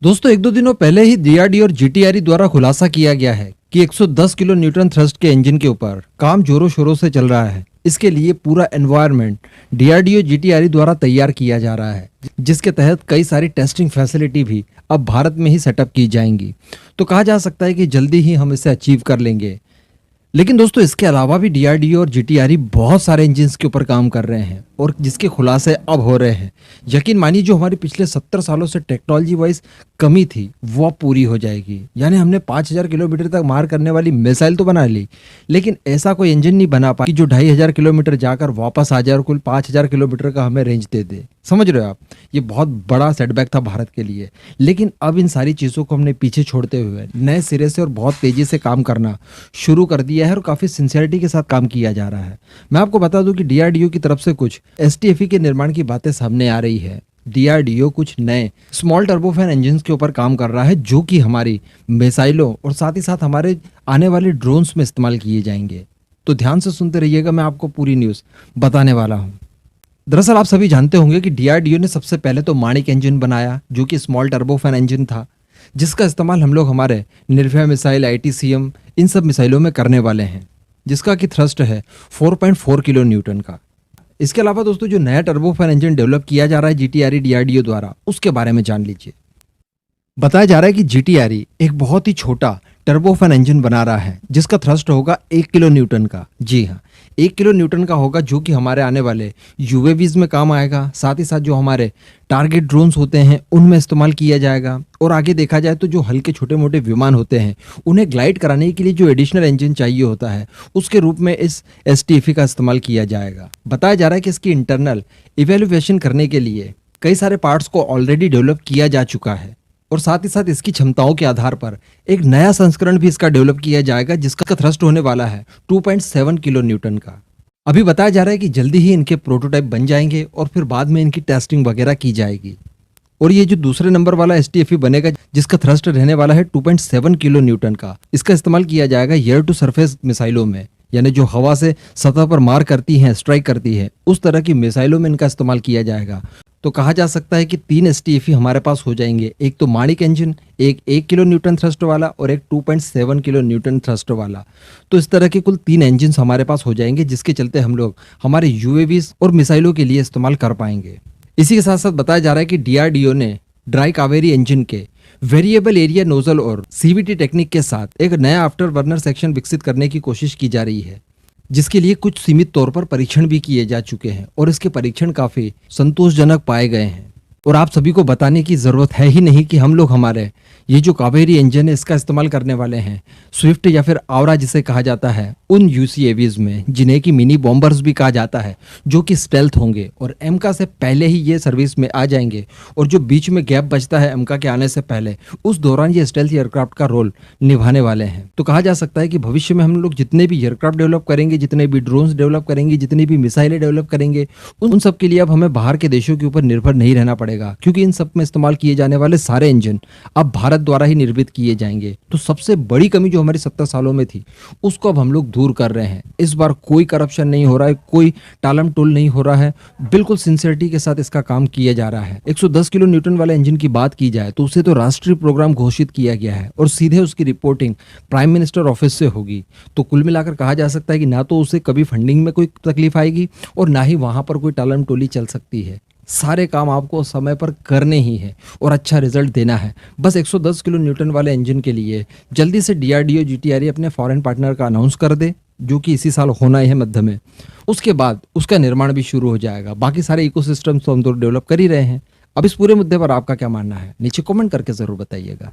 दोस्तों एक दो दिनों पहले ही डीआरडीओ और जीटीआरई द्वारा खुलासा किया गया है कि 110 किलो न्यूटन थ्रस्ट के इंजन के ऊपर काम जोरों शोरों से चल रहा है। इसके लिए पूरा एनवायरनमेंट डीआरडीओ जीटीआरई द्वारा तैयार किया जा रहा है, जिसके तहत कई सारी टेस्टिंग फैसिलिटी भी अब भारत में ही सेटअप की जाएंगी। तो कहा जा सकता है कि जल्दी ही हम इसे अचीव कर लेंगे। लेकिन दोस्तों इसके अलावा भी डीआरडीओ और जीटीआरई बहुत सारे इंजन्स के ऊपर काम कर रहे हैं और जिसके खुलासे अब हो रहे हैं। यकीन मानिए जो हमारी पिछले 70 सालों से टेक्नोलॉजी वाइज कमी थी वो अब पूरी हो जाएगी। यानी हमने 5000 किलोमीटर तक मार करने वाली मिसाइल तो बना ली, लेकिन ऐसा कोई इंजन नहीं बना पाया कि जो 2500 किलोमीटर जाकर वापस आ जाए और कुल 5000 किलोमीटर का हमें रेंज दे दे। समझ रहे हो आप, ये बहुत बड़ा सेटबैक था भारत के लिए। लेकिन अब इन सारी चीज़ों को हमने पीछे छोड़ते हुए नए सिरे से और बहुत तेजी से काम करना शुरू कर दिया है और काफ़ी सिंसियरिटी के साथ काम किया जा रहा है। मैं आपको बता दूं कि डीआरडीओ की तरफ से कुछ एसटीएफई के निर्माण की बातें सामने आ रही है। डीआरडीओ कुछ नए स्मॉल टर्बोफैन इंजन्स के ऊपर काम कर रहा है, जो कि हमारी मिसाइलों और साथ ही साथ हमारे आने वाले ड्रोन्स में इस्तेमाल किए जाएंगे। तो ध्यान से सुनते रहिएगा, मैं आपको पूरी न्यूज़ बताने वाला हूँ। दरअसल आप सभी जानते होंगे कि डीआरडीओ ने सबसे पहले तो माणिक इंजन बनाया, जो कि स्मॉल टर्बोफैन इंजन था, जिसका इस्तेमाल हम लोग हमारे निर्भया मिसाइल, आईटीसीएम, इन सब मिसाइलों में करने वाले हैं, जिसका कि थ्रस्ट है 4.4 किलो न्यूटन का। इसके अलावा दोस्तों जो नया टर्बोफैन इंजन डेवलप किया जा रहा है जीटीआरई डीआरडीओ द्वारा, उसके बारे में जान लीजिए। बताया जा रहा है कि जीटीआरई एक बहुत ही छोटा टर्बोफैन इंजन बना रहा है, जिसका थ्रस्ट होगा 1 किलो न्यूटन का। जी हाँ, 1 किलो न्यूटन का होगा, जो कि हमारे आने वाले यूएवीज में काम आएगा। साथ ही साथ जो हमारे टारगेट ड्रोन्स होते हैं उनमें इस्तेमाल किया जाएगा। और आगे देखा जाए तो जो हल्के छोटे मोटे विमान होते हैं उन्हें ग्लाइड कराने के लिए जो एडिशनल इंजन चाहिए होता है, उसके रूप में इस एसटीएफई का इस्तेमाल किया जाएगा। बताया जा रहा है कि इसकी इंटरनल इवेल्युएशन करने के लिए कई सारे पार्ट्स को ऑलरेडी डेवलप किया जा चुका है और साथ ही साथ इसकी क्षमताओं के आधार पर एक नया संस्करण भी इसका डेवलप किया जाएगा, जिसका थ्रस्ट होने वाला है 2.7 किलो न्यूटन का। अभी बताया जा रहा है कि जल्दी ही इनके प्रोटोटाइप बन जाएंगे और फिर बाद में इनकी टेस्टिंग वगैरह की जाएगी। और ये जो दूसरे नंबर वाला एसटीएफई बनेगा, जिसका थ्रस्ट रहने वाला है 2.7 किलो न्यूटन का, इसका इस्तेमाल किया जाएगा एयर टू सरफेस मिसाइलों में, यानी जो हवा से सतह पर मार करती हैं, स्ट्राइक करती है, उस तरह की मिसाइलों में इनका इस्तेमाल किया जाएगा। तो कहा जा सकता है कि 3 एसटीएफई हमारे पास हो जाएंगे। एक तो माणिक इंजन, एक 1 किलो न्यूटन थ्रस्ट वाला और एक 2.7 किलो न्यूटन थ्रस्ट वाला। तो इस तरह के कुल 3 इंजन हमारे पास हो जाएंगे, जिसके चलते हम लोग हमारे यूएवीज और मिसाइलों के लिए इस्तेमाल कर पाएंगे। इसी के साथ साथ बताया जा रहा है कि डीआरडीओ ने ड्राई कावेरी इंजन के वेरिएबल एरिया नोजल और सीवीटी टेक्निक के साथ एक नया आफ्टर बर्नर सेक्शन विकसित करने की कोशिश की जा रही है, जिसके लिए कुछ सीमित तौर पर परीक्षण भी किए जा चुके हैं और इसके परीक्षण काफी संतोषजनक पाए गए हैं। और आप सभी को बताने की जरूरत है ही नहीं कि हम लोग हमारे ये जो कावेरी इंजन है इसका इस्तेमाल करने वाले हैं स्विफ्ट या फिर आवरा जिसे कहा जाता है, उन यूसीएवीज में, जिन्हें कि मिनी बॉम्बर्स भी कहा जाता है, जो कि स्टेल्थ होंगे और एमका से पहले ही ये सर्विस में आ जाएंगे। और जो बीच में गैप बचता है एमका के आने से पहले, उस दौरान ये स्टेल्थ एयरक्राफ्ट का रोल निभाने वाले हैं। तो कहा जा सकता है कि भविष्य में हम लोग जितने भी एयरक्राफ्ट डेवलप करेंगे, जितने भी ड्रोन्स डेवलप करेंगे, जितनी भी मिसाइलें डेवलप करेंगे, उन सब के लिए अब हमें बाहर के देशों के ऊपर निर्भर नहीं रहना पड़ेगा, क्योंकि इन सब में इस्तेमाल किए जाने वाले सारे इंजन अब भारत द्वारा ही निर्मित किए जाएंगे। तो सबसे बड़ी कमी जो हमारी 70 सालों में थी, उसको अब हम लोग दूर कर रहे हैं। इस बार कोई करप्शन नहीं हो रहा है, कोई टालम टोल नहीं हो रहा है, बिल्कुल सिंसियरिटी के साथ इसका काम किया जा रहा है। 110 किलो न्यूटन वाले इंजन की बात की जाए तो उसे तो राष्ट्रीय प्रोग्राम घोषित किया गया है और सीधे उसकी रिपोर्टिंग प्राइम मिनिस्टर ऑफिस से होगी। तो कुल मिलाकर कहा जा सकता है कि ना तो उसे कभी फंडिंग में कोई तकलीफ आएगी और ना ही वहां पर कोई टालम टोली चल सकती है। सारे काम आपको समय पर करने ही है और अच्छा रिजल्ट देना है। बस 110 किलो न्यूटन वाले इंजन के लिए जल्दी से डीआरडीओ जीटीआरई अपने फॉरेन पार्टनर का अनाउंस कर दे, जो कि इसी साल होना ही है मध्य में। उसके बाद उसका निर्माण भी शुरू हो जाएगा। बाकी सारे इकोसिस्टम तो हम तो डेवलप कर ही रहे हैं। अब इस पूरे मुद्दे पर आपका क्या मानना है, नीचे कमेंट करके जरूर बताइएगा।